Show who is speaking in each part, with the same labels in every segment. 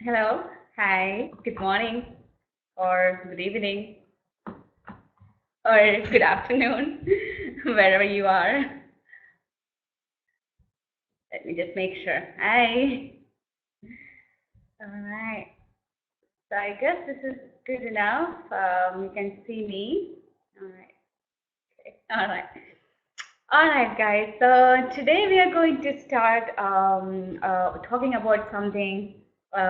Speaker 1: Hello, hi, good morning, or good evening, or good afternoon, wherever you are. Let me just make sure. Hi. All right. So I guess this is good enough. You can see me. All right. Okay. All right. All right, guys. So today we are going to start talking about something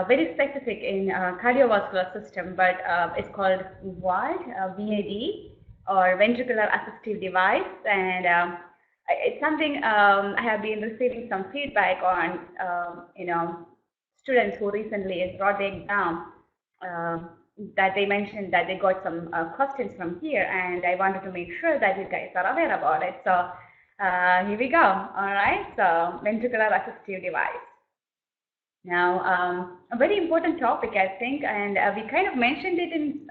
Speaker 1: very specific in cardiovascular system, but it's called VAD, VAD, or Ventricular Assistive Device, and it's something I have been receiving some feedback on. Students who recently wrote the exam. Uh, that they mentioned that they got some questions from here, and I wanted to make sure that you guys are aware about it. So here we go. All right. So ventricular assistive device. Now, a very important topic, I think, and we kind of mentioned it in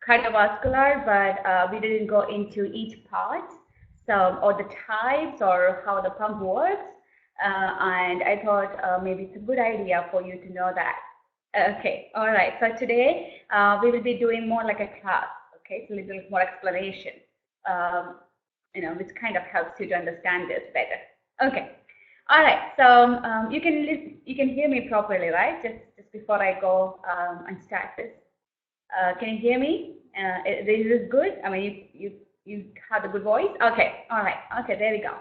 Speaker 1: cardiovascular, but we didn't go into each part, so or the types or how the pump works. And I thought maybe it's a good idea for you to know that. Okay, all right. So today we will be doing more like a class. Okay, so a little more explanation. Which kind of helps you to understand this better. Okay. All right. So you can hear me properly, right? Just before I go and start this. Can you hear me? Is this good? I mean, you have a good voice. Okay. All right. Okay. There we go.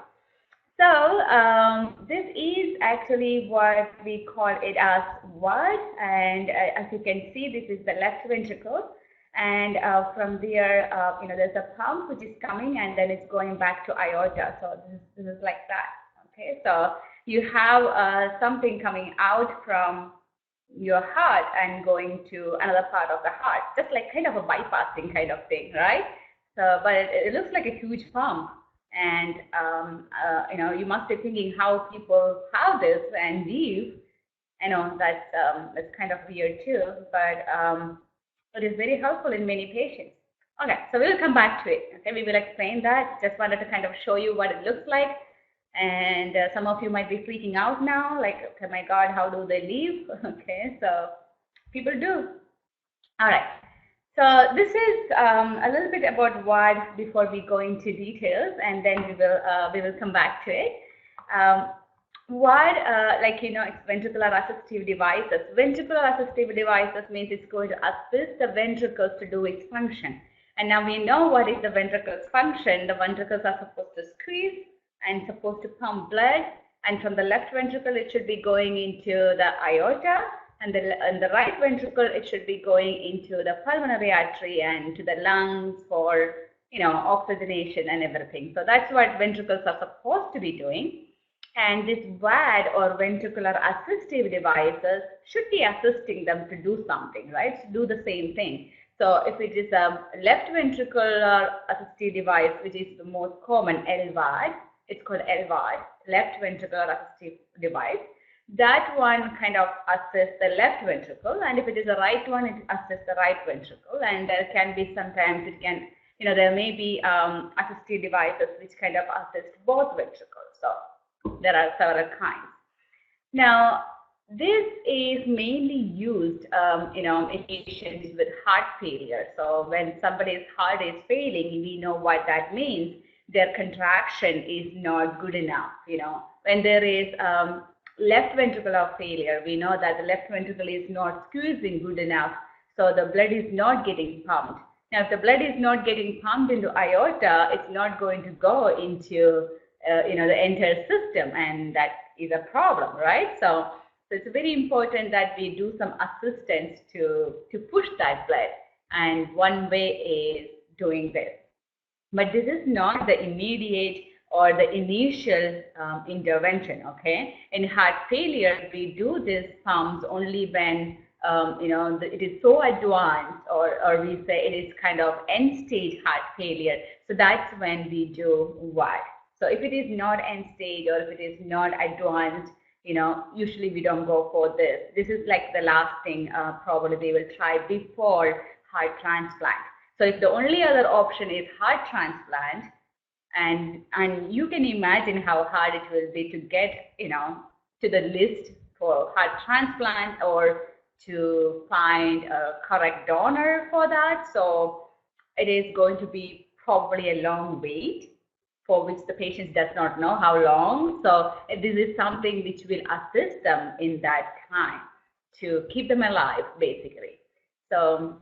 Speaker 1: So this is actually what we call it as VAD, and as you can see, this is the left ventricle, and from there, there's a pump which is coming, and then it's going back to aorta. So this is like that. Okay, so you have something coming out from your heart and going to another part of the heart, just like kind of a bypassing kind of thing, right? So, but it looks like a huge pump. And you must be thinking how people have this and live. I know that's kind of weird too, but it is very helpful in many patients. Okay, so we'll come back to it. Okay, we will explain that. Just wanted to kind of show you what it looks like. And some of you might be freaking out now, like, oh my God, how do they live? Okay, so people do. All right. So this is a little bit about VAD before we go into details, and then we will come back to it. VAD, it's ventricular assistive devices. Ventricular assistive devices means it's going to assist the ventricles to do its function. And now we know what is the ventricles function. The ventricles are supposed to squeeze and supposed to pump blood. And from the left ventricle, it should be going into the aorta. And the right ventricle, it should be going into the pulmonary artery and to the lungs for, oxygenation and everything. So that's what ventricles are supposed to be doing. And this VAD or ventricular assistive devices should be assisting them to do something, right? To do the same thing. So if it is a left ventricular assistive device, which is the most common, LVAD, it's called LVAD, left ventricular assistive device. That one kind of assists the left ventricle, and if it is the right one, it assists the right ventricle. And there can be sometimes it can, there may be assistive devices which kind of assist both ventricles. So there are several kinds. Now, this is mainly used, in patients with heart failure. So when somebody's heart is failing, we know what that means. Their contraction is not good enough. When there is left ventricular failure, we know that the left ventricle is not squeezing good enough, so the blood is not getting pumped. Now, if the blood is not getting pumped into aorta, it's not going to go into the entire system, and that is a problem, right? So it's very important that we do some assistance to push that blood, and one way is doing this. But this is not the immediate or the initial intervention, okay? In heart failure, we do these pumps only when, it is so advanced, or we say it is kind of end-stage heart failure. So that's when we do VAD. So if it is not end-stage or if it is not advanced, usually we don't go for this. This is like the last thing probably they will try before heart transplant. So if the only other option is heart transplant, and you can imagine how hard it will be to get, to the list for heart transplant or to find a correct donor for that. So it is going to be probably a long wait for which the patient does not know how long. So this is something which will assist them in that time to keep them alive, basically. So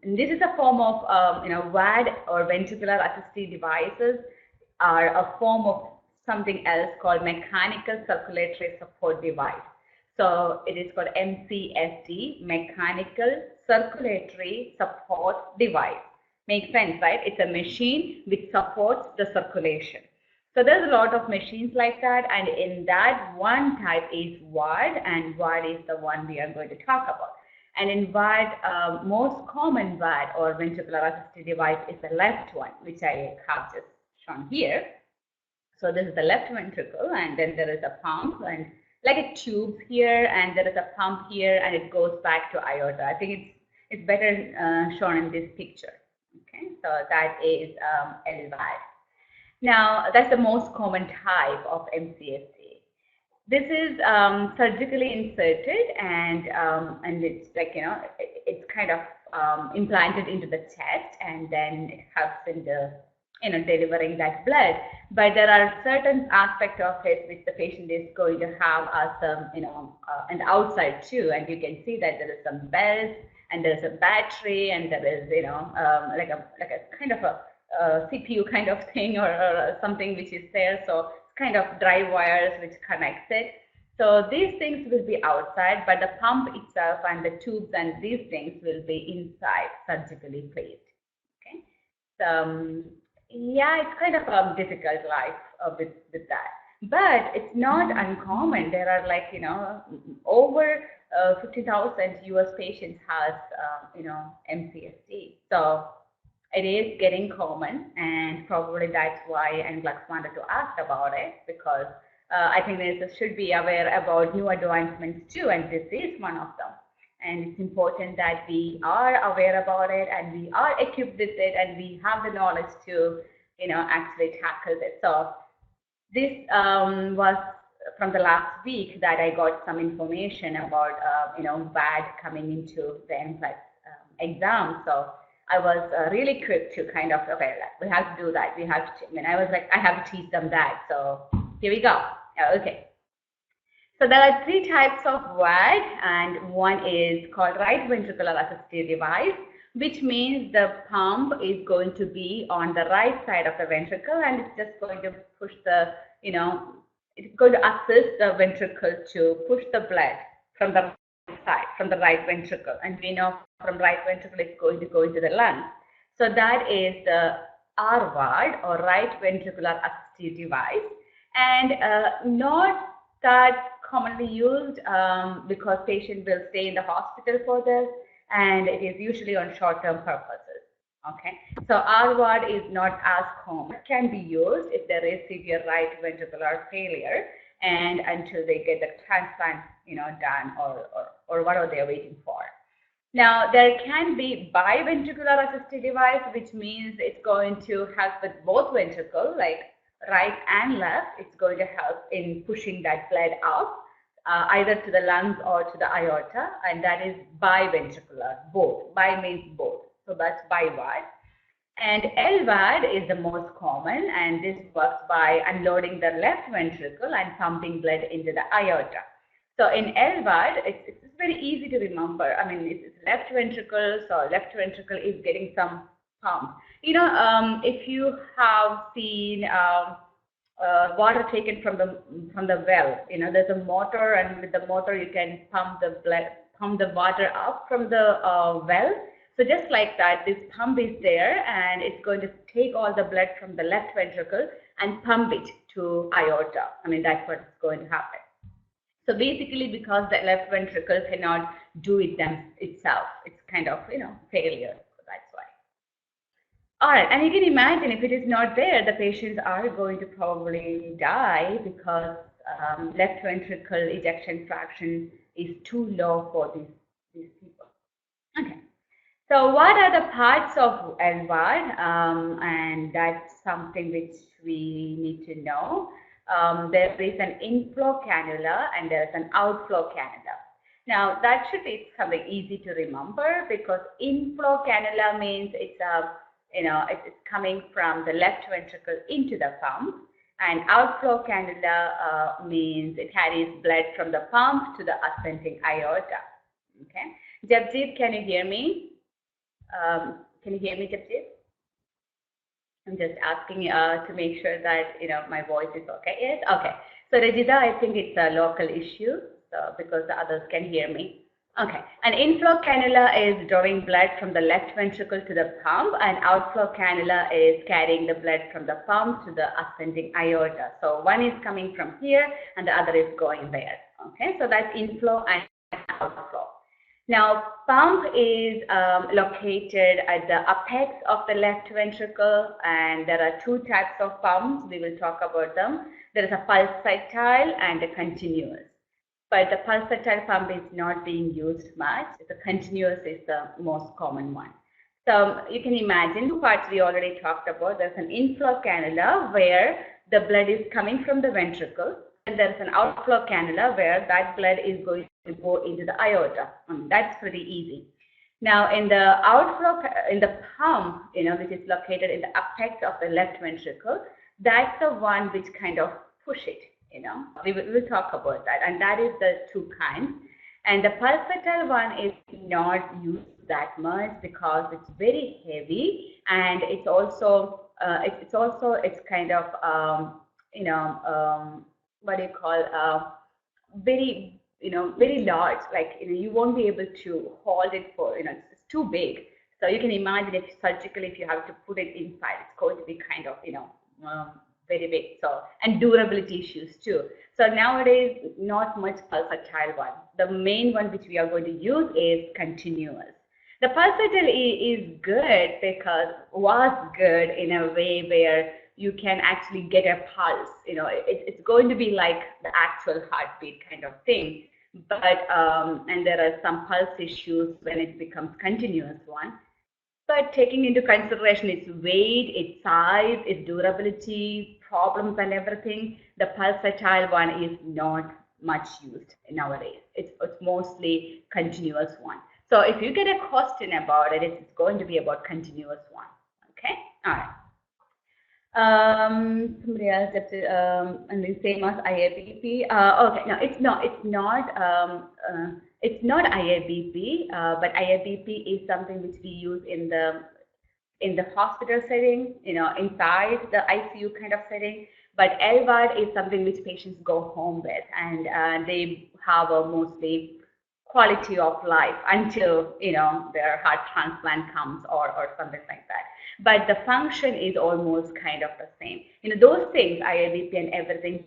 Speaker 1: this is a form of, VAD or ventricular assistive devices are a form of something else called mechanical circulatory support device. So it is called MCSD, mechanical circulatory support device. Makes sense, right? It's a machine which supports the circulation. So there's a lot of machines like that, and in that one type is VAD, and VAD is the one we are going to talk about. And in VAD, most common VAD or ventricular assistive device is the left one, which I have just shown here. So this is the left ventricle, and then there is a pump and like a tube here, and there is a pump here, and it goes back to aorta. I think it's better shown in this picture. Okay, so that is LVAD. Now that's the most common type of MCSD. This is surgically inserted, and it's like, it's kind of implanted into the chest, and then it helps in the delivering that blood. But there are certain aspects of it which the patient is going to have some, and the outside too. And you can see that there is some bells, and there is a battery, and there is, like a kind of a CPU kind of thing, or something which is there. So it's kind of dry wires which connects it. So these things will be outside, but the pump itself and the tubes and these things will be inside, surgically placed. Okay. So yeah, it's kind of a difficult life with that, but it's not uncommon. There are like, over 50,000 US patients has, MCSD. So it is getting common, and probably that's why NCLEX wanted to ask about it, because I think there should be aware about new advancements too, and this is one of them. And it's important that we are aware about it, and we are equipped with it, and we have the knowledge to, actually tackle this. So this was from the last week that I got some information about, VAD coming into the NCLEX exam. So I was really quick to kind of, okay, we have to do that. We have to, I was like, I have to teach them that. So here we go. Okay. So there are three types of VAD, and one is called right ventricular assistive device, which means the pump is going to be on the right side of the ventricle, and it's just going to push the, it's going to assist the ventricle to push the blood from the side, from the right ventricle. And we know from right ventricle it's going to go into the lungs. So that is the RVAD, or right ventricular assistive device, and not that commonly used because patient will stay in the hospital for this, and it is usually on short-term purposes. Okay, so RVAD is not as common. It can be used if there is severe right ventricular failure, and until they get the transplant, done, or whatever they are waiting for. Now there can be biventricular assistive device, which means it's going to help with both ventricles, like right and left. It's going to help in pushing that blood up, either to the lungs or to the aorta, and that is biventricular, both. Bi means both, so that's BiVAD. And LVAD is the most common, and this works by unloading the left ventricle and pumping blood into the aorta. So in LVAD, it's very easy to remember. I mean, it's left ventricle, so left ventricle is getting some pump. If you have seen water taken from the well, there's a motor, and with the motor you can pump the water up from the well. So just like that, this pump is there, and it's going to take all the blood from the left ventricle and pump it to aorta. I mean, that's what's going to happen. So basically, because the left ventricle cannot do it itself, it's kind of, failure. So that's why. All right, and you can imagine if it is not there, the patients are going to probably die because left ventricle ejection fraction is too low for these people. Okay. So what are the parts of LVAD? And that's something which we need to know. There is an inflow cannula and there's an outflow cannula. Now that should be something easy to remember, because inflow cannula means it's it's coming from the left ventricle into the pump, and outflow cannula means it carries blood from the pump to the ascending aorta. Okay, Jabjeet, can you hear me? Can you hear me, Jabjeet? I'm just asking to make sure that my voice is okay. Yes, okay. So Rajita, I think it's a local issue, so because the others can hear me. Okay. An inflow cannula is drawing blood from the left ventricle to the pump, and outflow cannula is carrying the blood from the pump to the ascending aorta. So one is coming from here, and the other is going there. Okay. So that's inflow and outflow. Now, pump is located at the apex of the left ventricle, and there are two types of pumps. We will talk about them. There is a pulsatile and a continuous. But the pulsatile pump is not being used much. The continuous is the most common one. So you can imagine two parts we already talked about. There's an inflow cannula where the blood is coming from the ventricle, and there's an outflow cannula where that blood is going to go into the aorta. That's pretty easy. Now, in the outflow, in the pump, which is located in the apex of the left ventricle, that's the one which kind of push it. We will talk about that, and that is the two kinds. And the pulsatile one is not used that much because it's very heavy, and it's also it's kind of what do you call very very large, like you won't be able to hold it for it's too big. So you can imagine if surgically, if you have to put it inside, it's going to be kind of very big. So, and durability issues too. So nowadays, not much pulsatile one. The main one which we are going to use is continuous. The pulsatile is good because was good in a way where you can actually get a pulse. It's going to be like the actual heartbeat kind of thing. But and there are some pulse issues when it becomes continuous one. But taking into consideration its weight, its size, its durability, problems and everything, the pulsatile one is not much used nowadays. It's mostly continuous one. So if you get a question about it, it's going to be about continuous one. Okay, all right. Somebody else and the same as IABP. Okay, no, it's not IABP, but IABP is something which we use in the hospital setting, inside the ICU kind of setting. But LVAD is something which patients go home with, and they have a mostly quality of life until their heart transplant comes or something like that. But the function is almost kind of the same. Those things, IABP and everything,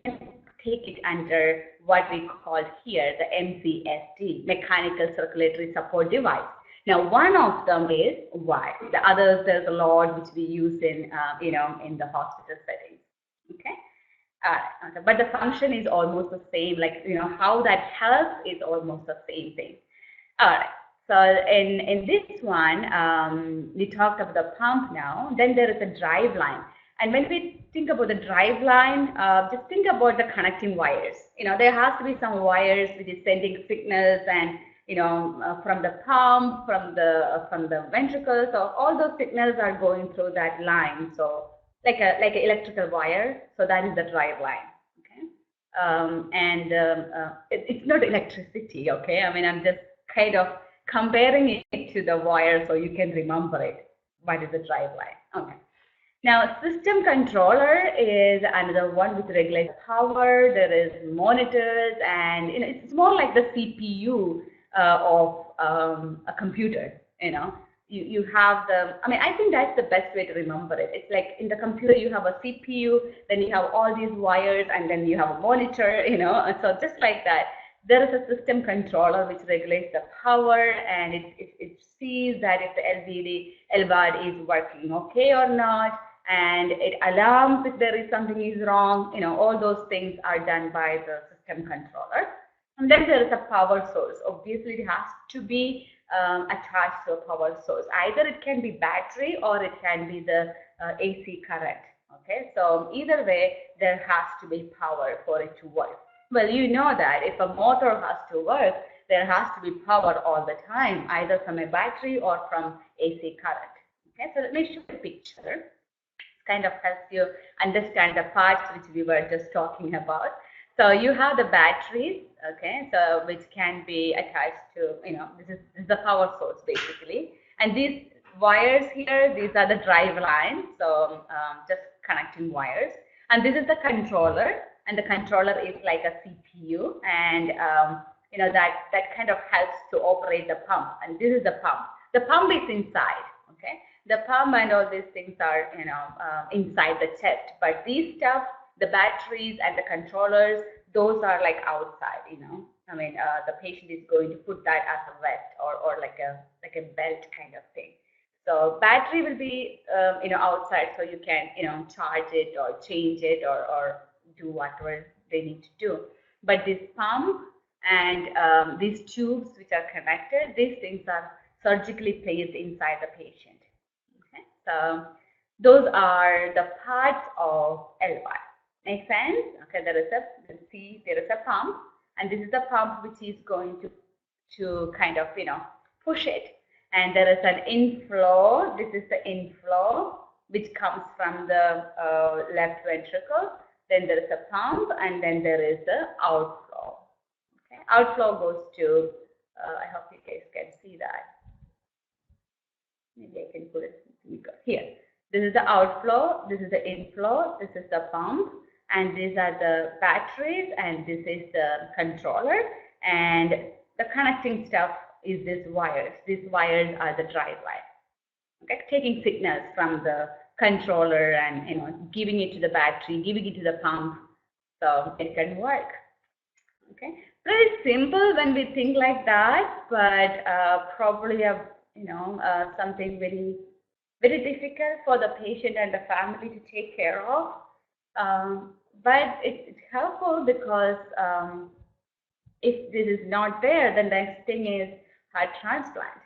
Speaker 1: take it under what we call here the MCSD, Mechanical Circulatory Support Device. Now, one of them is VAD. The others, there's a lot which we use in in the hospital settings. Okay. But the function is almost the same, like how that helps is almost the same thing. All right. So in this one, we talked about the pump now. Then there is a drive line, and when we think about the drive line, just think about the connecting wires. There has to be some wires which is sending signals, and from the pump, from the ventricle. So all those signals are going through that line. So like an electrical wire. So that is the drive line. Okay, it's not electricity. Okay, I mean, I'm just kind of comparing it to the wire so you can remember it. What is the drive line? Okay. Now, system controller is another one which regulates power. There is monitors, and it's more like the CPU of a computer. You have I think that's the best way to remember it. It's like in the computer you have a CPU, then you have all these wires, and then you have a monitor. So just like that, there is a system controller which regulates the power, and it sees that if the LVAD is working okay or not, and it alarms if there is something is wrong. All those things are done by the system controller. And then there is a power source. Obviously, it has to be attached to a power source. Either it can be battery or it can be the AC current. Okay, so either way, there has to be power for it to work. Well, you know that if a motor has to work, there has to be power all the time, either from a battery or from AC current. Okay, so let me show you a picture. It kind of helps you understand the parts which we were just talking about. So you have the batteries, okay, so which can be attached to, this is the power source basically. And these wires here, these are the drive lines, so just connecting wires. And this is the controller, and the controller is like a CPU, and that kind of helps to operate the pump. And this is the pump. The pump is inside, okay. The pump and all these things are inside the chest, but these stuff, the batteries and the controllers, those are like outside. The patient is going to put that as a vest or like a belt kind of thing. So battery will be outside, so you can charge it or change it or do whatever they need to do. But this pump and these tubes which are connected, these things are surgically placed inside the patient. Okay, so those are the parts of LVAD. Make sense? Okay, there is a pump, and this is the pump which is going to kind of push it. And there is an inflow. This is the inflow which comes from the left ventricle. Then there is a pump, and then there is the outflow. Okay, outflow goes to. I hope you guys can see that. Maybe I can put it here. This is the outflow. This is the inflow. This is the pump, and these are the batteries, and this is the controller, and the connecting stuff is these wires. These wires are the drive line. Okay, taking signals from the controller and giving it to the battery, giving it to the pump, so it can work. Okay, pretty simple when we think like that, but probably something very, very difficult for the patient and the family to take care of. But it's helpful because if this is not there, the next thing is heart transplant.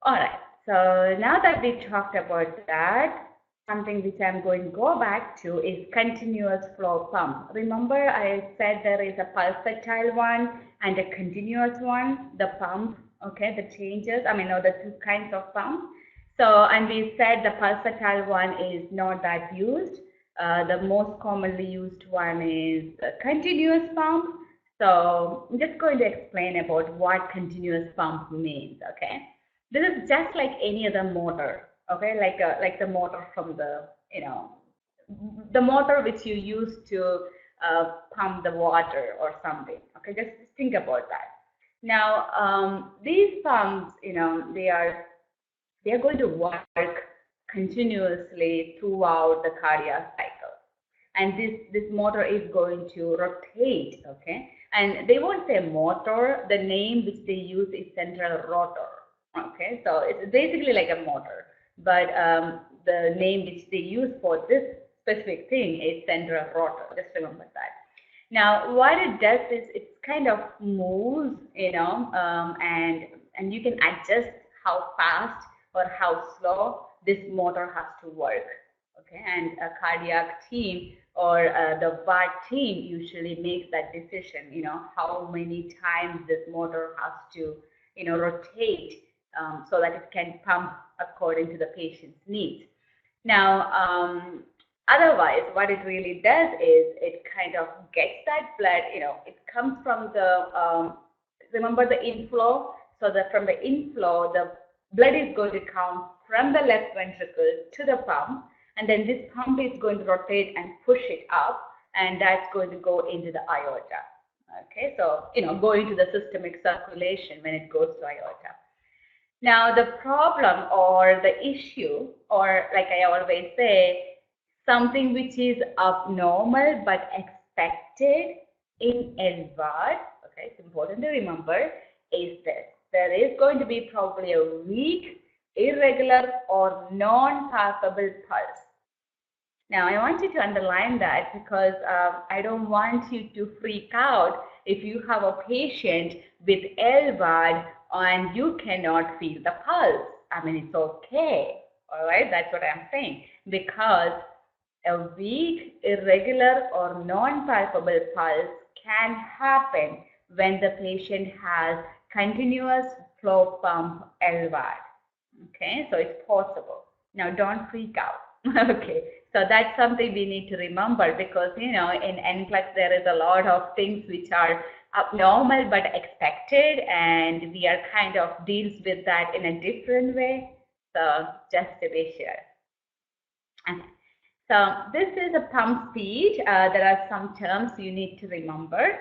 Speaker 1: All right, so now that we talked about that, something which I'm going to go back to is continuous flow pump. Remember I said there is a pulsatile one and a continuous one, the pump, okay, the changes, the two kinds of pumps. So, and we said the pulsatile one is not that used. The most commonly used one is a continuous pump. So I'm just going to explain about what continuous pump means, okay. This is just like any other motor, okay, like the motor from the motor which you use to pump the water or something, okay, just think about that. Now, these pumps, they are going to work continuously throughout the cardiac cycle, and this motor is going to rotate, okay, and they won't say motor, the name which they use is central rotor. Okay, so it's basically like a motor, but the name which they use for this specific thing is central rotor. Just remember that. Now, what it does is it kind of moves, and you can adjust how fast or how slow this motor has to work. Okay, and a cardiac team or the VAD team usually makes that decision. How many times this motor has to, rotate. So that it can pump according to the patient's needs. Now, otherwise, what it really does is it kind of gets that blood, it comes from the, remember the inflow? So from the inflow, the blood is going to come from the left ventricle to the pump, and then this pump is going to rotate and push it up, and that's going to go into the aorta. Okay, so, go into the systemic circulation when it goes to aorta. Now, the problem or the issue, or like I always say, something which is abnormal but expected in LVAD, okay, it's important to remember, is this. There is going to be probably a weak, irregular, or non-palpable pulse. Now, I want you to underline that because I don't want you to freak out if you have a patient with LVAD and you cannot feel the pulse. I mean, it's okay. All right, that's what I'm saying. Because a weak, irregular, or non-palpable pulse can happen when the patient has continuous flow pump LVAD. Okay, so it's possible. Now, don't freak out. Okay, so that's something we need to remember, because in NCLEX there is a lot of things which are abnormal but expected, and we are kind of deals with that in a different way. So just to be sure. Okay. So this is a pump speed. There are some terms you need to remember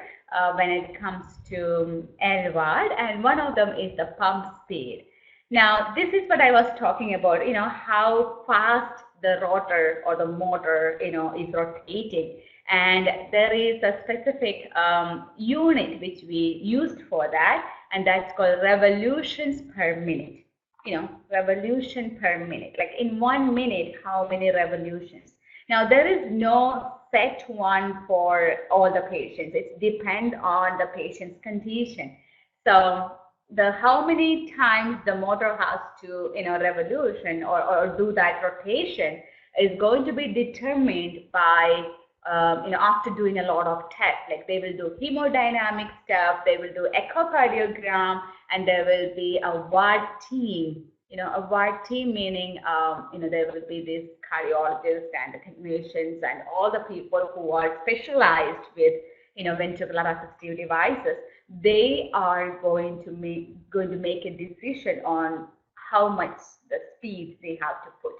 Speaker 1: when it comes to LVAD, and one of them is the pump speed. Now, this is what I was talking about, how fast the rotor or the motor, is rotating. And there is a specific unit which we used for that, and that's called revolutions per minute. Revolution per minute. Like in 1 minute, how many revolutions? Now, there is no set one for all the patients. It depends on the patient's condition. So how many times the motor has to, revolution or do that rotation is going to be determined by, after doing a lot of tests. Like they will do hemodynamic stuff, they will do echocardiogram, and there will be a VAD team. A VAD team meaning, there will be this cardiologists and the technicians and all the people who are specialized with, ventricular assistive devices. They are going to make a decision on how much the speed they have to put.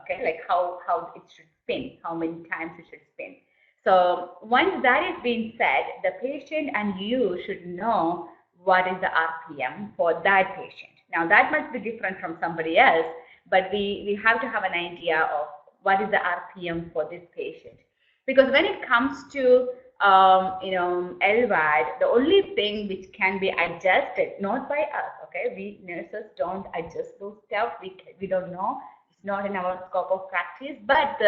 Speaker 1: Okay, like how it should spin, how many times it should spin. So once that is being said, the patient and you should know what is the RPM for that patient. Now that must be different from somebody else, but we have to have an idea of what is the RPM for this patient. Because when it comes to LVAD, the only thing which can be adjusted, not by us, okay? We nurses don't adjust those stuff. We don't know. It's not in our scope of practice, but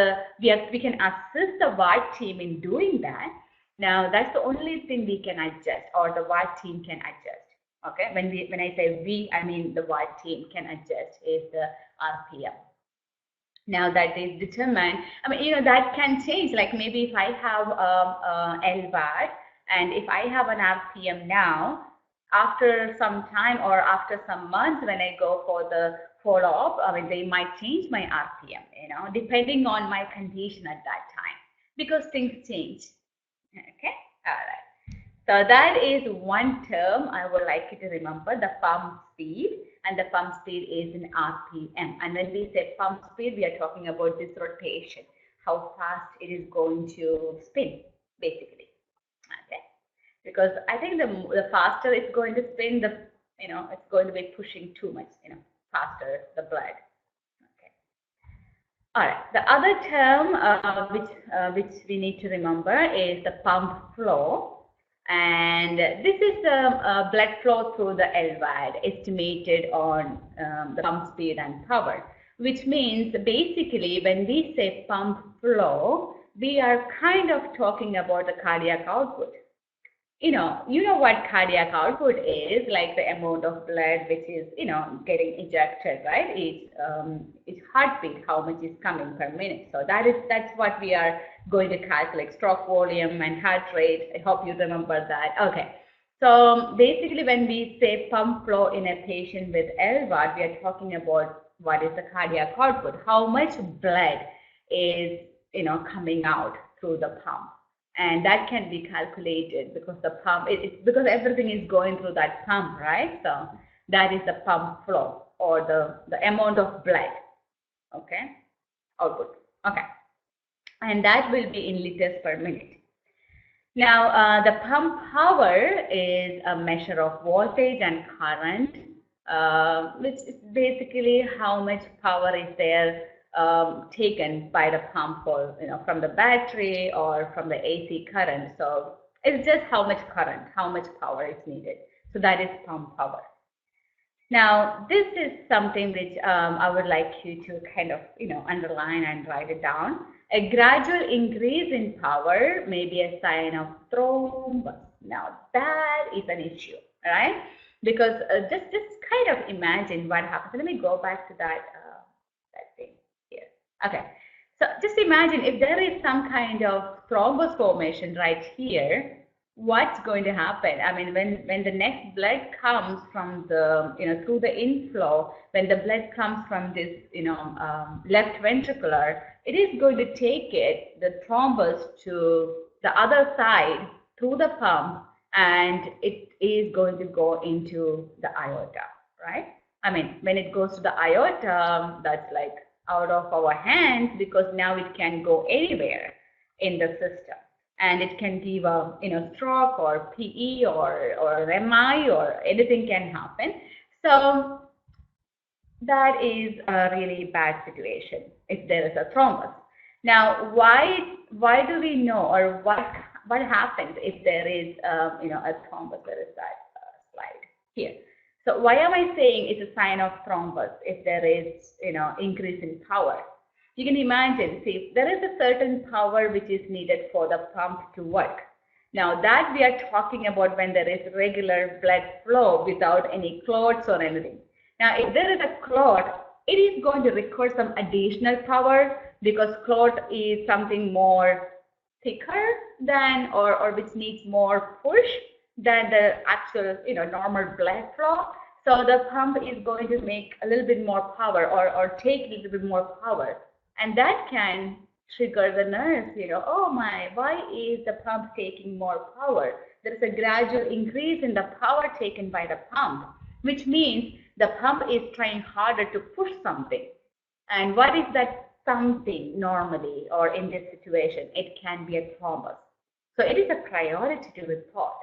Speaker 1: we can assist the VAD team in doing that. Now that's the only thing we can adjust, or the VAD team can adjust. Okay, when I say we, I mean the VAD team can adjust is the RPM. Now that is determined, I mean, that can change. Like maybe if I have LVAD, and if I have an RPM now, after some time or after some months when I go for the follow-up, I mean, they might change my RPM, depending on my condition at that time, because things change. Okay, all right. So that is one term I would like you to remember, the pump speed, and the pump speed is in RPM. And when we say pump speed, we are talking about this rotation, how fast it is going to spin, basically. Okay, because I think the faster it's going to spin, it's going to be pushing too much, faster the blood. Okay. All right. The other term which we need to remember is the pump flow. And this is the blood flow through the LVAD estimated on the pump speed and power, which means basically when we say pump flow, we are kind of talking about the cardiac output. You know what cardiac output is, like the amount of blood which is, getting ejected, right? It's heartbeat, how much is coming per minute. So that's what we are going to calculate, stroke volume and heart rate. I hope you remember that. Okay. So basically when we say pump flow in a patient with LVAD, we are talking about what is the cardiac output, how much blood is, coming out through the pump. And that can be calculated because the pump, because everything is going through that pump, right? So that is the pump flow, or the amount of blood, okay, output, okay. And that will be in liters per minute. Now, the pump power is a measure of voltage and current, which is basically how much power is there taken by the pump, or from the battery or from the AC current. So it's just how much current, how much power is needed. So that is pump power. Now this is something which I would like you to kind of underline and write it down. A gradual increase in power may be a sign of thrombus. Now that is an issue, right? because just kind of imagine what happens. Let me go back to that that thing here. Okay, so just imagine if there is some kind of thrombus formation right here. What's going to happen? I mean, when the next blood comes from the, through the inflow, when the blood comes from this, left ventricular, it is going to take the thrombus to the other side through the pump, and it is going to go into the aorta, right? I mean, when it goes to the aorta, that's like out of our hands, because now it can go anywhere in the system. And it can give a stroke or PE or MI or anything can happen. So that is a really bad situation if there is a thrombus. Now, why do we know, or what happens if there is a thrombus? There is that slide here. So why am I saying it's a sign of thrombus if there is increase in power? You can imagine, see, there is a certain power which is needed for the pump to work. Now that we are talking about when there is regular blood flow without any clots or anything. Now if there is a clot, it is going to require some additional power, because clot is something more thicker than, or which needs more push than the actual normal blood flow. So the pump is going to make a little bit more power, or take a little bit more power. And that can trigger the nerves, oh my, why is the pump taking more power? There is a gradual increase in the power taken by the pump, which means the pump is trying harder to push something. And what is that something normally, or in this situation? It can be a thrombus. So it is a priority to report.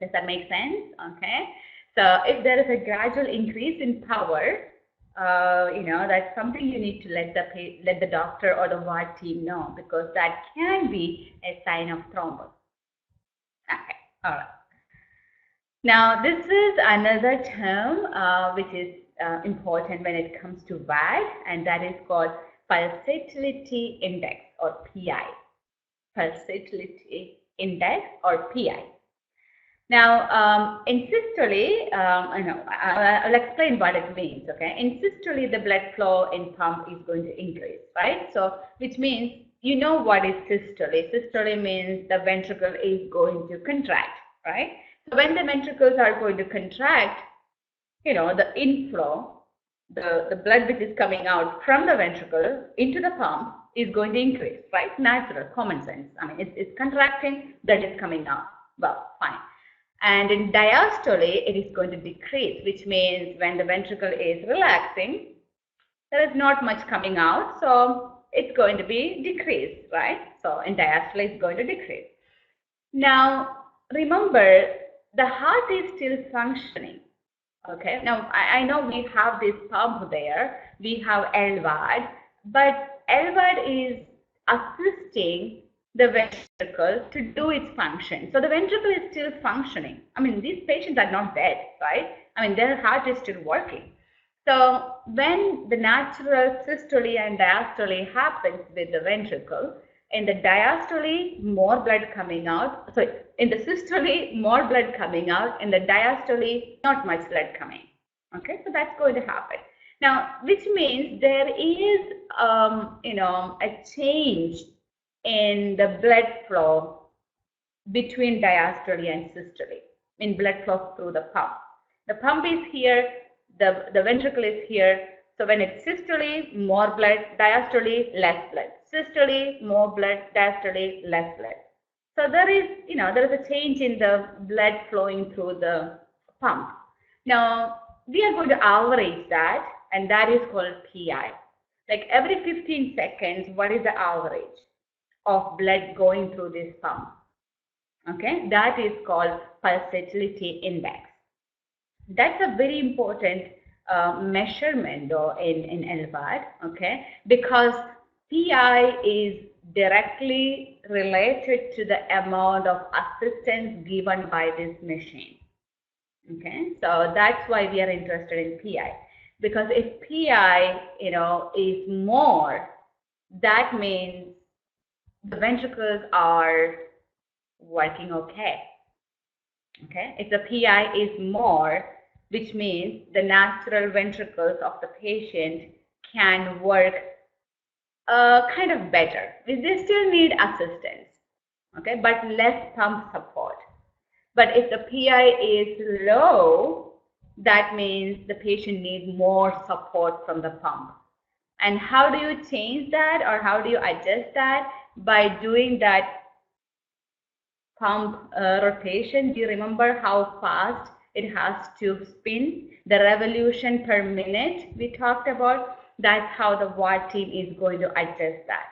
Speaker 1: Does that make sense? Okay. So if there is a gradual increase in power, that's something you need to let the doctor or the VAD team know, because that can be a sign of thrombus. Okay, all right. Now this is another term which is important when it comes to VAD, and that is called pulsatility index, or PI. Pulsatility index, or PI. Now, in systole, I'll explain what it means, okay? In systole, the blood flow in pump is going to increase, right? So, which means, what is systole? Systole means the ventricle is going to contract, right? So, when the ventricles are going to contract, the inflow, the blood which is coming out from the ventricle into the pump is going to increase, right? Natural, common sense. I mean, it's contracting, blood is coming out. Well, fine. And in diastole, it is going to decrease, which means when the ventricle is relaxing, there is not much coming out, so it's going to be decreased, right? So in diastole, it's going to decrease. Now, remember, the heart is still functioning, okay? Now, I know we have this pump there, we have LVAD, but LVAD is assisting the ventricle to do its function. So the ventricle is still functioning. I mean, these patients are not dead, right? I mean, their heart is still working. So when the natural systole and diastole happens with the ventricle, in the diastole, more blood coming out. So in the systole, more blood coming out. In the diastole, not much blood coming. Okay, so that's going to happen. Now, which means there is, a change in the blood flow between diastole and systole, in blood flow through the pump. The pump is here, the ventricle is here. So when it's systole, more blood, diastole, less blood. Systole, more blood, diastole, less blood. So there is, there is a change in the blood flowing through the pump. Now, we are going to average that, and that is called PI. Like every 15 seconds, what is the average of blood going through this pump? Okay, that is called pulsatility index. That's a very important measurement though in LVAD, okay, because PI is directly related to the amount of assistance given by this machine. Okay, so that's why we are interested in PI, because if PI, is more, that means the ventricles are working okay. Okay, if the PI is more, which means the natural ventricles of the patient can work kind of better. They still need assistance, okay, but less pump support. But if the PI is low, that means the patient needs more support from the pump. And how do you change that, or how do you adjust that? By doing that pump rotation. Do you remember how fast it has to spin? The revolution per minute we talked about, that's how the VAD team is going to adjust that.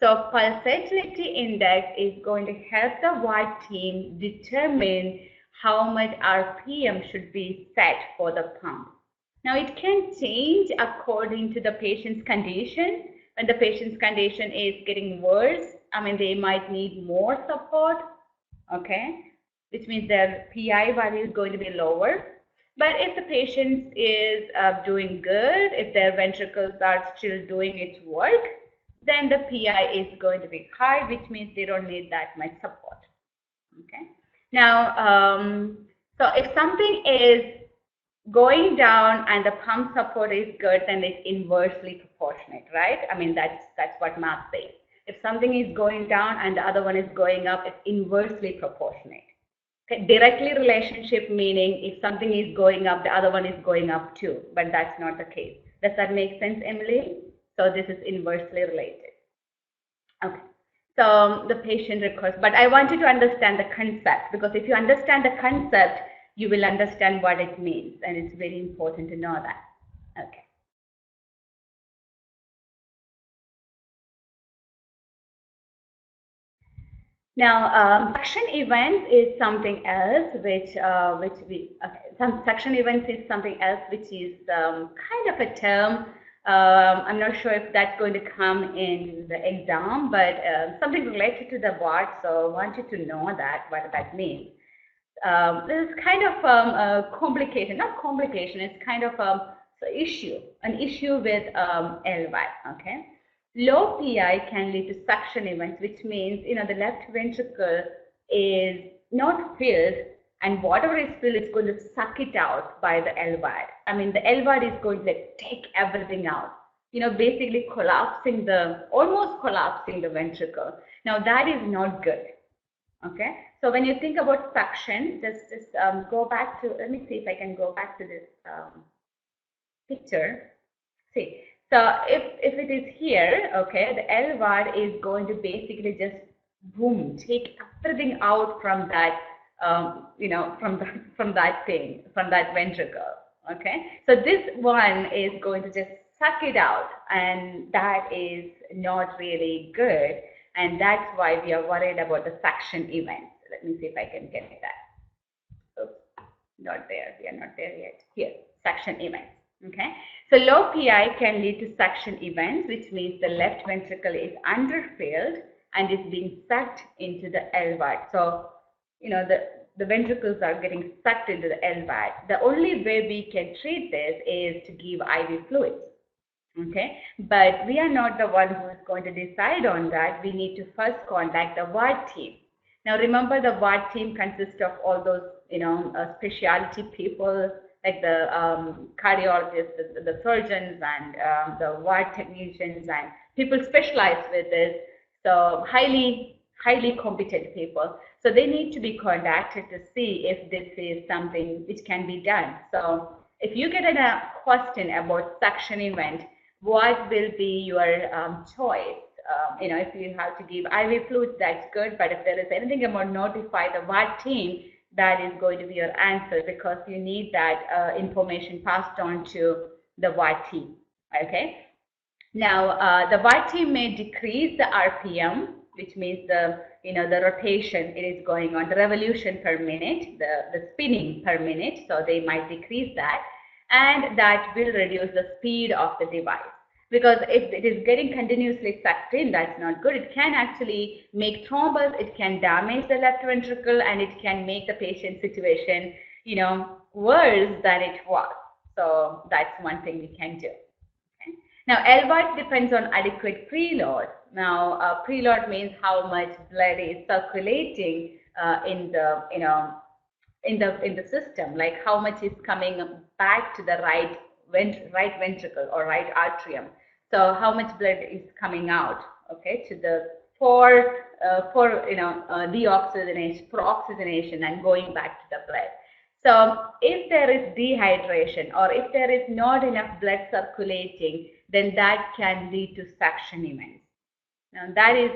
Speaker 1: So pulsatility index is going to help the VAD team determine how much RPM should be set for the pump. Now it can change according to the patient's condition. When the patient's condition is getting worse, they might need more support, okay, which means their PI value is going to be lower. But if the patient is doing good, if their ventricles are still doing its work, then the PI is going to be high, which means they don't need that much support. Okay. Now, so if something is going down and the pump support is good, then it's inversely proportionate, right? That's what math says. If something is going down and the other one is going up, it's inversely proportionate. Okay. Directly relationship meaning if something is going up, the other one is going up too, but that's not the case. Does that make sense, Emily? So this is inversely related. Okay. So the patient request, but I want you to understand the concept, because if you understand the concept, you will understand what it means, and it's very important to know that. Okay. Now, suction events is something else, some suction events is something else, which is kind of a term. I'm not sure if that's going to come in the exam, but something related to the VAD. So I want you to know that what that means. This is kind of complication, not complication. It's kind of an issue with LVAD. Okay. Low PI can lead to suction events, which means, the left ventricle is not filled, and whatever is filled is going to suck it out by the LVAD. The LVAD is going to take everything out, basically almost collapsing the ventricle. Now that is not good. Okay. So when you think about suction, just go back to, let me see if I can go back to this picture. See. So if it is here, okay, the LVAD is going to basically just boom, take everything out from that, from that ventricle, okay. So this one is going to just suck it out, and that is not really good, and that's why we are worried about the suction events. Let me see if I can get that. Oops, not there. We are not there yet. Here, suction events. Okay, so low PI can lead to suction events, which means the left ventricle is underfilled and is being sucked into the LVAD. So, the ventricles are getting sucked into the LVAD. The only way we can treat this is to give IV fluids. Okay, but we are not the one who is going to decide on that. We need to first contact the VAD team. Now, remember, the VAD team consists of all those, specialty people, like the cardiologists, the surgeons, and the VAD technicians, and people specialized with this. So highly competent people. So they need to be contacted to see if this is something which can be done. So if you get a question about suction event, what will be your choice? If you have to give IV fluids, that's good. But if there is anything about notify the VAD team, that is going to be your answer, because you need that information passed on to the VAD team. Okay. Now, the VAD team may decrease the RPM, which means the rotation it is going on, the revolution per minute, the spinning per minute. So they might decrease that, and that will reduce the speed of the device. Because if it is getting continuously sucked in, that's not good. It can actually make thrombus, it can damage the left ventricle, and it can make the patient's situation, worse than it was. So that's one thing we can do. Okay. Now, LVAD depends on adequate preload. Now, preload means how much blood is circulating in in the system, like how much is coming back to the right ventricle or right atrium. So how much blood is coming out, okay, to the for deoxygenation, for oxygenation, and going back to the blood. So if there is dehydration or if there is not enough blood circulating, then that can lead to suction events. Now that is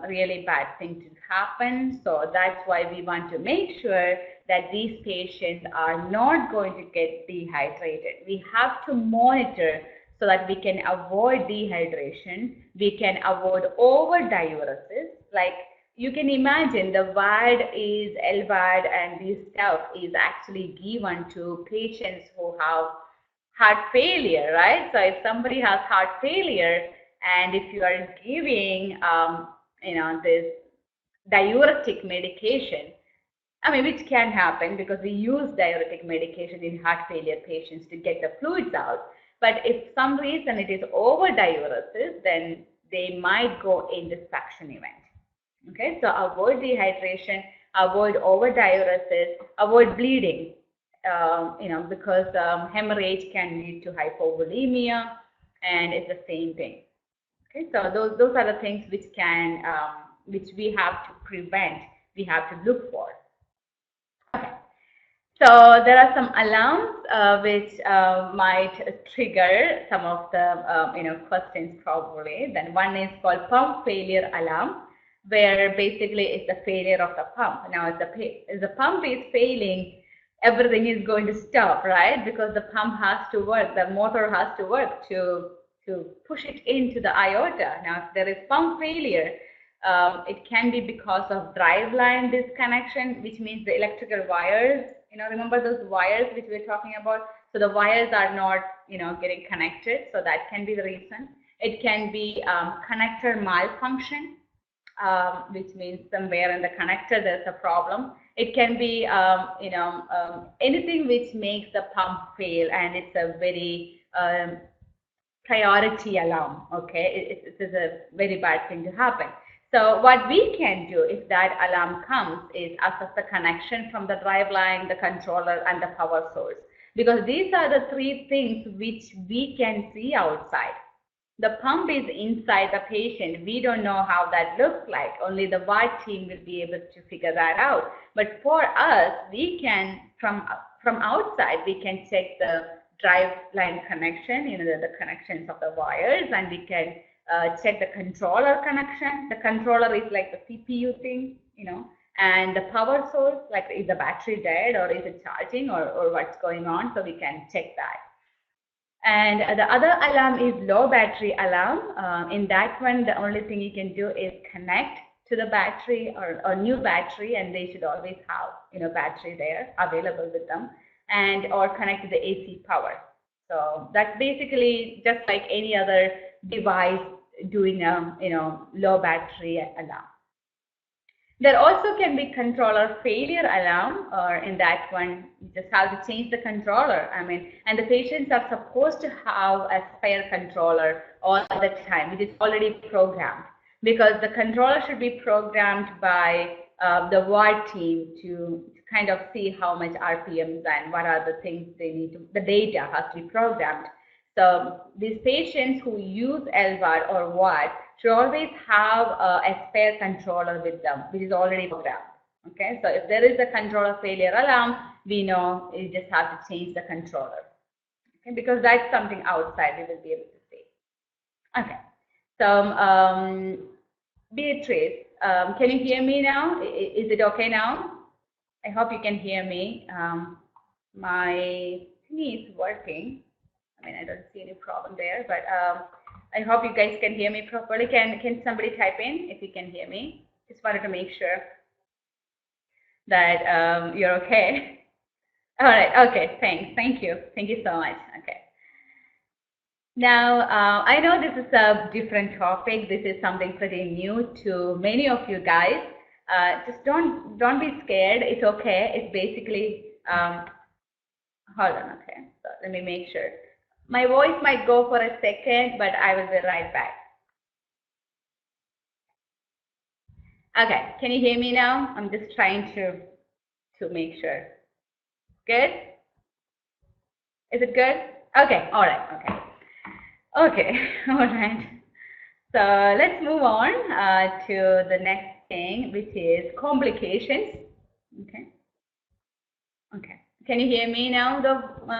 Speaker 1: really bad thing to happen. So that's why we want to make sure that these patients are not going to get dehydrated. We have to monitor so that we can avoid dehydration. We can avoid over-diuresis. Like you can imagine the VAD is LVAD and this stuff is actually given to patients who have heart failure, right? So if somebody has heart failure, and if you are giving, this diuretic medication, I mean, which can happen because we use diuretic medication in heart failure patients to get the fluids out. But if some reason it is over diuresis, then they might go into suction event. Okay, so avoid dehydration, avoid over diuresis, avoid bleeding. Because hemorrhage can lead to hypovolemia, and it's the same thing. Okay, so those are the things which we have to prevent, we have to look for. Okay, so there are some alarms which might trigger some of the questions probably. Then one is called pump failure alarm, where basically it's the failure of the pump. Now if the pump is failing, everything is going to stop, right? Because the pump has to work, the motor has to work to push it into the aorta. Now, if there is pump failure, it can be because of driveline disconnection, which means the electrical wires, remember those wires which we're talking about? So the wires are not, getting connected. So that can be the reason. It can be connector malfunction, which means somewhere in the connector there's a problem. It can be, anything which makes the pump fail, and it's a very priority alarm, okay? It is a very bad thing to happen. So what we can do if that alarm comes is assess the connection from the driveline, the controller, and the power source. Because these are the three things which we can see outside. The pump is inside the patient. We don't know how that looks like. Only the VAD team will be able to figure that out. But for us, we can, from outside, we can check the drive line connection, the connections of the wires, and we can check the controller connection. The controller is like the CPU thing, and the power source, like is the battery dead or is it charging or what's going on, so we can check that. And the other alarm is low battery alarm. In that one, the only thing you can do is connect to the battery or new battery, and they should always have battery there available with them, and or connect to the AC power. So that's basically just like any other device doing a low battery alarm. There also can be controller failure alarm, or in that one, you just have to change the controller. And the patients are supposed to have a spare controller all the time, which is already programmed, because the controller should be programmed by the VAD team to kind of see how much RPMs and what are the things they need to, the data has to be programmed. So these patients who use LVAD or VAD should always have a spare controller with them, which is already programmed. Okay, so if there is a controller failure alarm, we know you just have to change the controller. Okay, because that's something outside we will be able to see. Okay, so Beatrice, can you hear me now? Is it okay now? I hope you can hear me. My thingy is working. I don't see any problem there, but I hope you guys can hear me properly. Can somebody type in if you can hear me? Just wanted to make sure that you're okay. All right, okay, thanks. Thank you so much. Okay. Now, I know this is a different topic. This is something pretty new to many of you guys. Just don't be scared. It's okay. It's basically, hold on, okay. So let me make sure. My voice might go for a second, but I will be right back. Okay, can you hear me now? I'm just trying to make sure. Good? Is it good? Okay, all right, okay. Okay, all right. So let's move on to the next thing, which is complications. Okay. Okay. Can you hear me now,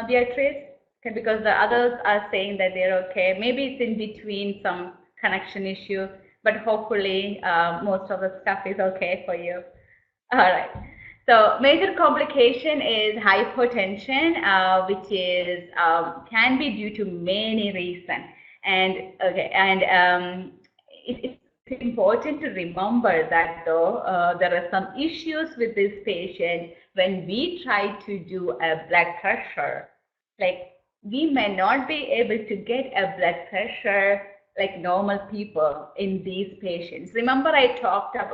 Speaker 1: Beatrice? Okay, because the others are saying that they're okay. Maybe it's in between some connection issue, but hopefully most of the stuff is okay for you. All right. So major complication is hypotension, which is can be due to many reasons. And okay, and it's important to remember that though there are some issues with this patient when we try to do a blood pressure. Like we may not be able to get a blood pressure like normal people in these patients. Remember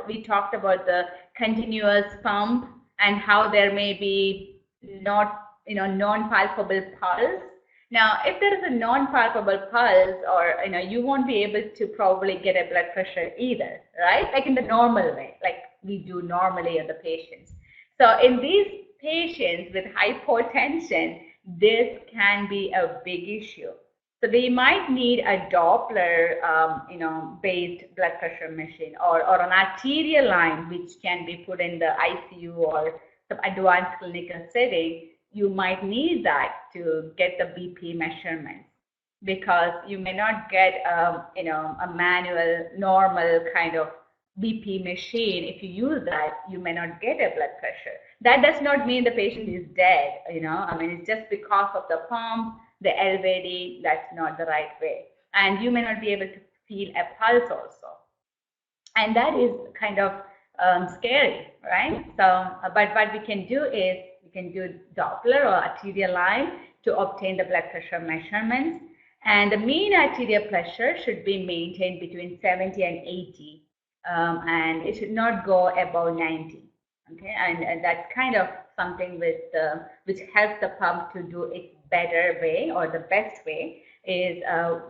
Speaker 1: we talked about the continuous pump and how there may be non-palpable pulse. Now, if there is a non-palpable pulse, or you won't be able to probably get a blood pressure either, right? Like in the normal way, like we do normally in the patients. So in these patients with hypotension, this can be a big issue. So they might need a Doppler, based blood pressure machine, or an arterial line, which can be put in the ICU or some advanced clinical setting. You might need that to get the BP measurements, because you may not get a manual, normal kind of BP machine. If you use that, you may not get a blood pressure. That does not mean the patient is dead. It's just because of the pump, the LVAD, that's not the right way. And you may not be able to feel a pulse also. And that is kind of scary, right? So, but what we can do is, we can do Doppler or arterial line to obtain the blood pressure measurements. And the mean arterial pressure should be maintained between 70 and 80. And it should not go above 90. Okay, and that's kind of something which helps the pump to do its better way, or the best way is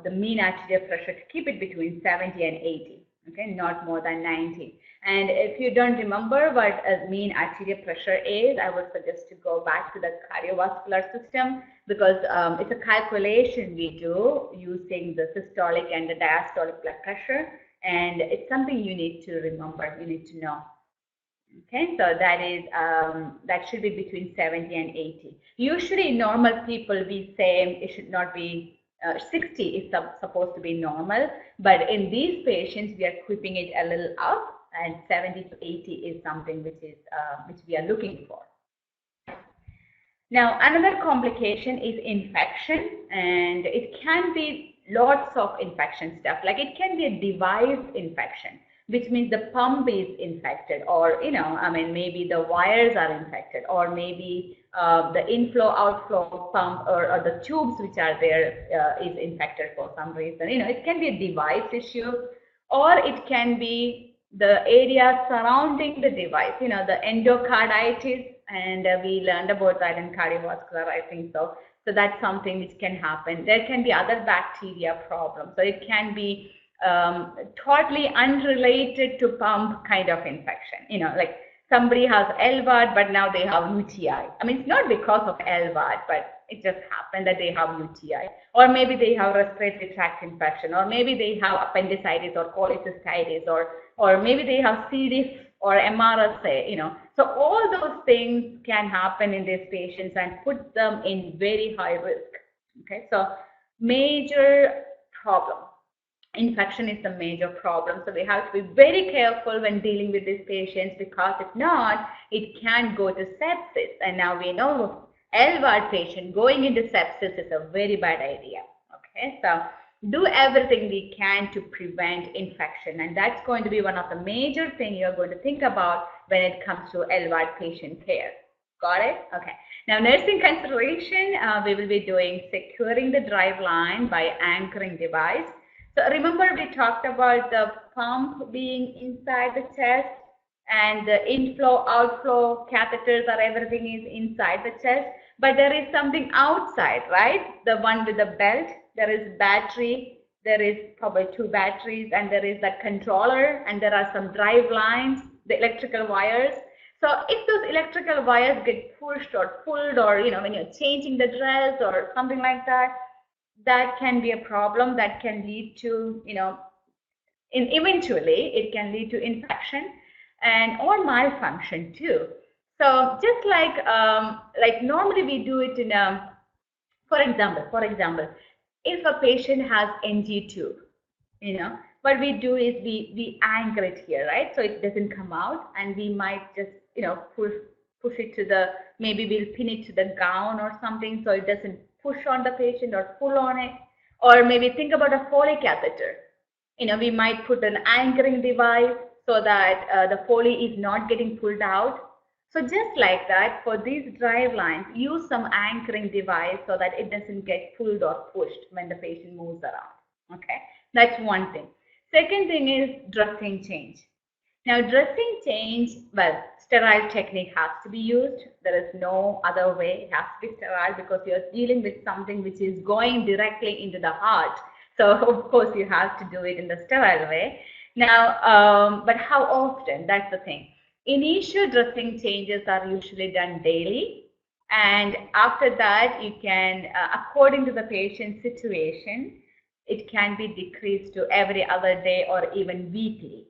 Speaker 1: the mean arterial pressure, to keep it between 70 and 80. Okay, not more than 90. And if you don't remember what a mean arterial pressure is, I would suggest to go back to the cardiovascular system, because it's a calculation we do using the systolic and the diastolic blood pressure, and it's something you need to remember, you need to know. Okay, so that is that should be between 70 and 80. Usually, normal people, we say it should not be 60 is supposed to be normal, but in these patients, we are keeping it a little up, and 70 to 80 is something which we are looking for. Now, another complication is infection, and it can be lots of infection stuff. Like it can be a device infection, which means the pump is infected, or maybe the wires are infected, or maybe the inflow-outflow pump or the tubes which are there is infected for some reason. It can be a device issue, or it can be the area surrounding the device, the endocarditis, and we learned about that in cardiovascular, I think so. So that's something which can happen. There can be other bacteria problems. So it can be totally unrelated to pump kind of infection. Like somebody has LVAD, but now they have UTI. It's not because of LVAD, but it just happened that they have UTI. Or maybe they have respiratory tract infection, or maybe they have appendicitis or cholecystitis, or maybe they have C. diff or MRSA, So all those things can happen in these patients and put them in very high risk. Okay, so major problem. Infection is the major problem. So we have to be very careful when dealing with these patients, because if not, it can go to sepsis. And now we know LVAD patient going into sepsis is a very bad idea. Okay, so do everything we can to prevent infection, and that's going to be one of the major things you're going to think about when it comes to LVAD patient care. Got it? Okay. Now, nursing consideration, we will be doing securing the drive line by anchoring device. So remember, we talked about the pump being inside the chest, and the inflow, outflow catheters, or everything is inside the chest, but there is something outside, right? The one with the belt. There is battery, there is probably 2 batteries, and there is the controller, and there are some drive lines, the electrical wires. So if those electrical wires get pushed or pulled, or when you're changing the dress or something like that, that can be a problem that can lead to eventually it can lead to infection and or malfunction too. So just like normally we do it in a, for example, if a patient has NG tube, what we do is we anchor it here, right? So it doesn't come out, and we might just push it to the, maybe we'll pin it to the gown or something so it doesn't push on the patient or pull on it. Or maybe think about a Foley catheter. We might put an anchoring device so that the Foley is not getting pulled out. So just like that, for these drive lines, use some anchoring device so that it doesn't get pulled or pushed when the patient moves around. Okay, that's one thing. Second thing is dressing change. Now, dressing change, well, sterile technique has to be used. There is no other way. It has to be sterile because you're dealing with something which is going directly into the heart. So, of course, you have to do it in the sterile way. Now, but how often? That's the thing. Initial dressing changes are usually done daily. And after that, you can, according to the patient's situation, it can be decreased to every other day or even weekly.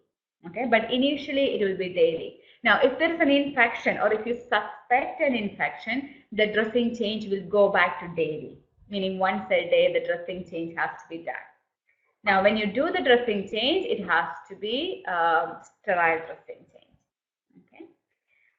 Speaker 1: Okay, but initially it will be daily. Now, if there's an infection or if you suspect an infection, the dressing change will go back to daily, meaning once a day the dressing change has to be done. Now, when you do the dressing change, it has to be sterile dressing change. Okay.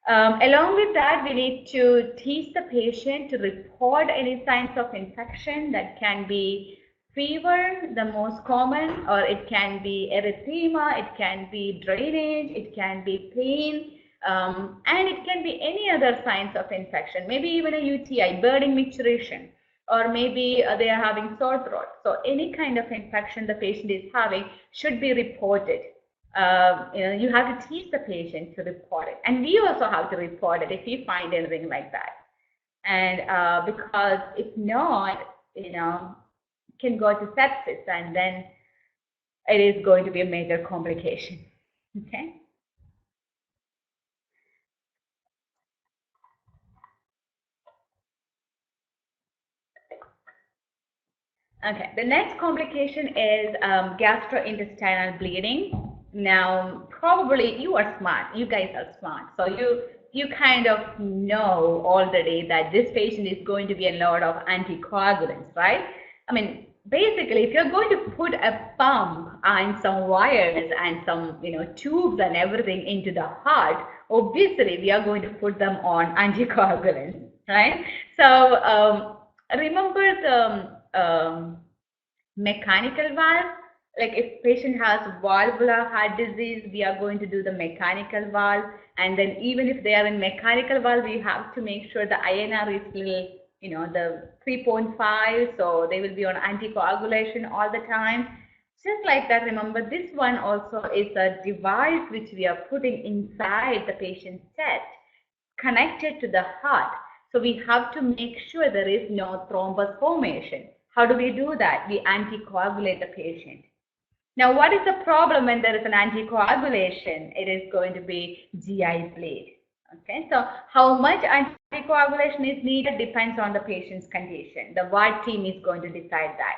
Speaker 1: Along with that, we need to teach the patient to report any signs of infection. That can be fever, the most common, or it can be erythema, it can be drainage, it can be pain, and it can be any other signs of infection, maybe even a UTI, burning micturition, or maybe they are having sore throat. So any kind of infection the patient is having should be reported. You have to teach the patient to report it, and we also have to report it if we find anything like that. And because if not, can go to sepsis, and then it is going to be a major complication. Okay. Okay. The next complication is gastrointestinal bleeding. Now, probably you are smart. You guys are smart, so you kind of know already that this patient is going to be a lot of anticoagulants, right? I mean, basically, if you're going to put a pump and some wires and some tubes and everything into the heart, obviously we are going to put them on anticoagulants, right? So remember the mechanical valve. Like if patient has valvular heart disease, we are going to do the mechanical valve, and then even if they are in mechanical valve, we have to make sure the INR is little, the 3.5, so they will be on anticoagulation all the time. Just like that, remember this one also is a device which we are putting inside the patient's chest, connected to the heart. So we have to make sure there is no thrombus formation. How do we do that? We anticoagulate the patient. Now, what is the problem when there is an anticoagulation? It is going to be GI bleed. Okay, so how much anticoagulation is needed depends on the patient's condition. The VAD team is going to decide that.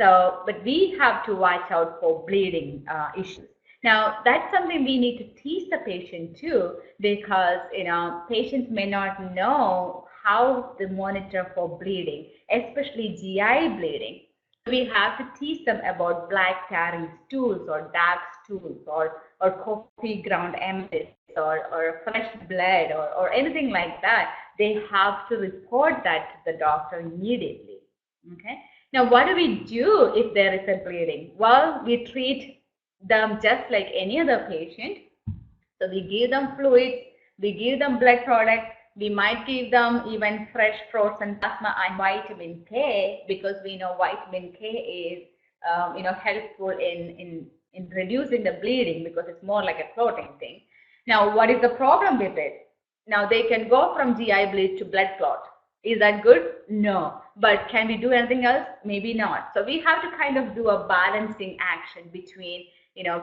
Speaker 1: So, but we have to watch out for bleeding issues. Now, that's something we need to teach the patient too, because patients may not know how to monitor for bleeding, especially GI bleeding. We have to teach them about black tarry stools or dark stools or coffee ground emesis or fresh blood or anything like that. They have to report that to the doctor immediately. Okay. Now, what do we do if there is a bleeding? Well, we treat them just like any other patient. So we give them fluids, we give them blood products, we might give them even fresh frozen plasma and vitamin K, because we know vitamin K is helpful in reducing the bleeding, because it's more like a clotting thing. Now, what is the problem with it? Now, they can go from GI bleed to blood clot. Is that good? No. But can we do anything else? Maybe not. So we have to kind of do a balancing action between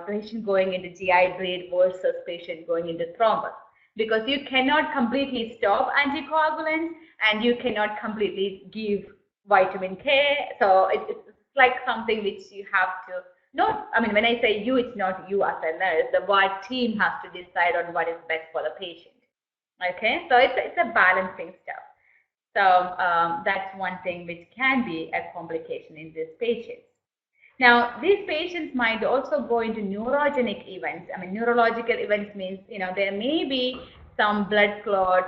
Speaker 1: patient going into GI bleed versus patient going into thrombus. because you cannot completely stop anticoagulants and you cannot completely give vitamin K. So it's like something which you have to, not, I mean, when I say you, it's not you as a nurse, the VAD team has to decide on what is best for the patient. Okay, so it's a balancing stuff. So that's one thing which can be a complication in these patients. Now, these patients might also go into neurogenic events. I mean, neurological events means, there may be some blood clot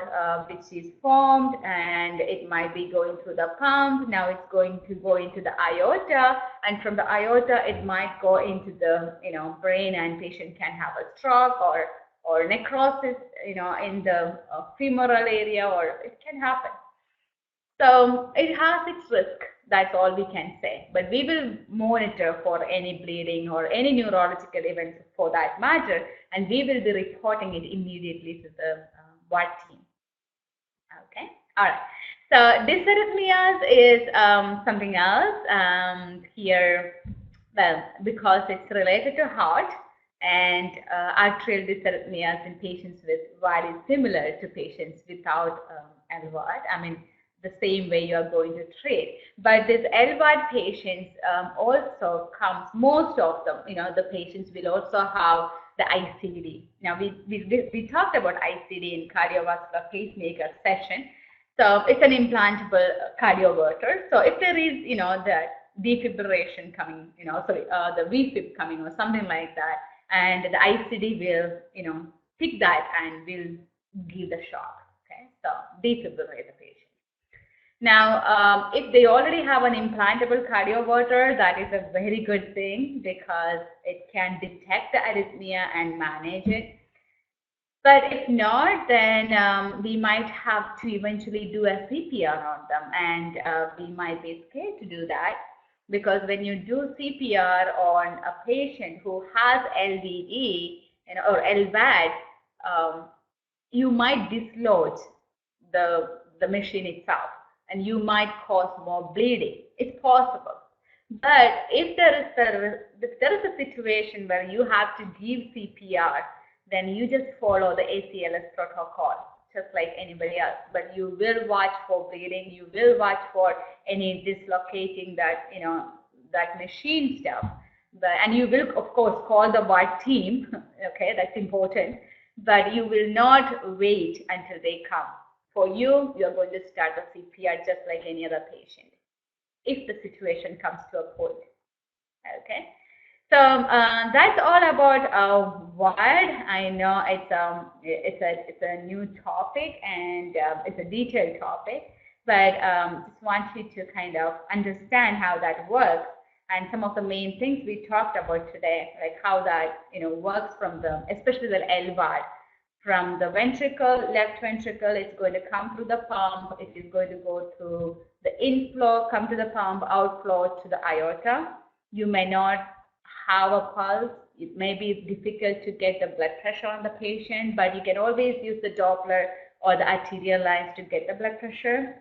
Speaker 1: which is formed, and it might be going through the pump. Now it's going to go into the aorta, and from the aorta, it might go into the, brain, and patient can have a stroke or necrosis, in the femoral area, or it can happen. So it has its risk. That's all we can say. But we will monitor for any bleeding or any neurological events for that matter, and we will be reporting it immediately to the VAD team. Okay. All right. So dysarrhythmias is something else here. Well, because it's related to heart, and atrial dysarrhythmias in patients with VAD is similar to patients without LVAD. I mean, the same way you are going to treat. But this LVAD patients also comes, most of them, the patients will also have the ICD. Now, we talked about ICD in cardiovascular pacemaker session. So it's an implantable cardioverter. So if there is, the defibrillation coming, the VFib coming or something like that, and the ICD will, pick that and will give the shock. Okay, so defibrillate the patient. Now, if they already have an implantable cardioverter, that is a very good thing because it can detect the arrhythmia and manage it. But if not, then we might have to eventually do a CPR on them, and we might be scared to do that because when you do CPR on a patient who has LVE or LVAD, you might dislodge the machine itself, and you might cause more bleeding. It's possible. But if there is a situation where you have to give CPR, then you just follow the ACLS protocol, just like anybody else. But you will watch for bleeding. You will watch for any dislocating that, that machine stuff. And you will, of course, call the VAD team. Okay, that's important. But you will not wait until they come. For you, you're going to start the CPR just like any other patient, if the situation comes to a point. Okay, so that's all about VAD. I know it's a new topic and it's a detailed topic, but just want you to kind of understand how that works and some of the main things we talked about today, like how that works from especially the LVAD. From the ventricle, left ventricle, it's going to come through the pump. It is going to go through the inflow, come to the pump, outflow to the aorta. You may not have a pulse. It may be difficult to get the blood pressure on the patient, but you can always use the Doppler or the arterial lines to get the blood pressure.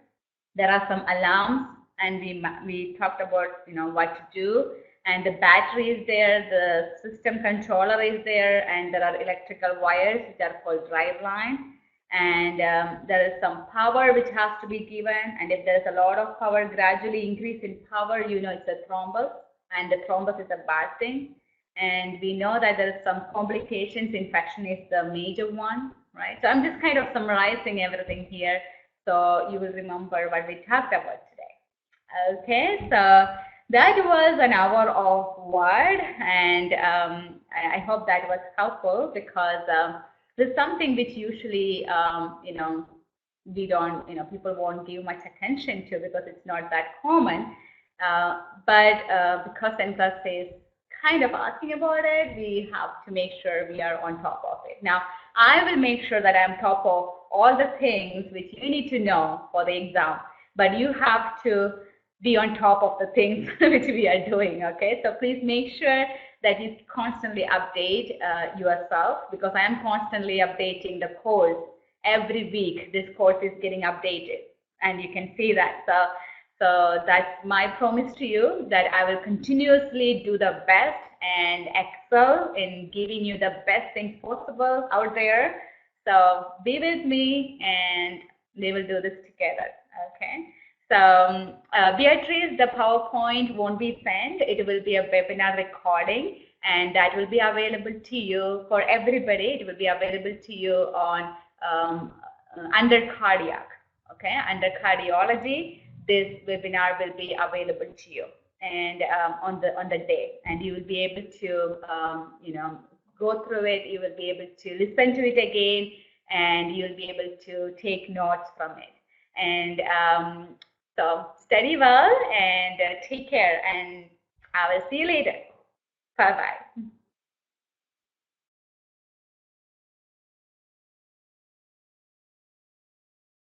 Speaker 1: There are some alarms, and we talked about what to do. And the battery is there, the system controller is there, and there are electrical wires which are called drive line. And there is some power which has to be given. And if there is a lot of power, gradually increase in power, it's a thrombus. And the thrombus is a bad thing. And we know that there is some complications. Infection is the major one, right? So I'm just kind of summarizing everything here so you will remember what we talked about today. Okay, so that was an hour of VAD, and I hope that was helpful because there's something which usually, we don't, people won't give much attention to because it's not that common. But because NCLEX is kind of asking about it, we have to make sure we are on top of it. Now, I will make sure that I'm top of all the things which you need to know for the exam, but you have to be on top of the things which we are doing, okay? So please make sure that you constantly update yourself, because I am constantly updating the course. Every week, this course is getting updated, and you can see that. So that's my promise to you, that I will continuously do the best and excel in giving you the best things possible out there. So be with me and we will do this together, okay? So Beatrice, the PowerPoint won't be sent. It will be a webinar recording and that will be available to you for everybody. It will be available to you on under cardiac, okay? Under cardiology, this webinar will be available to you and on the day, and you will be able to go through it. You will be able to listen to it again, and you'll be able to take notes from it. And so study well and take care, and I will see you later. Bye bye.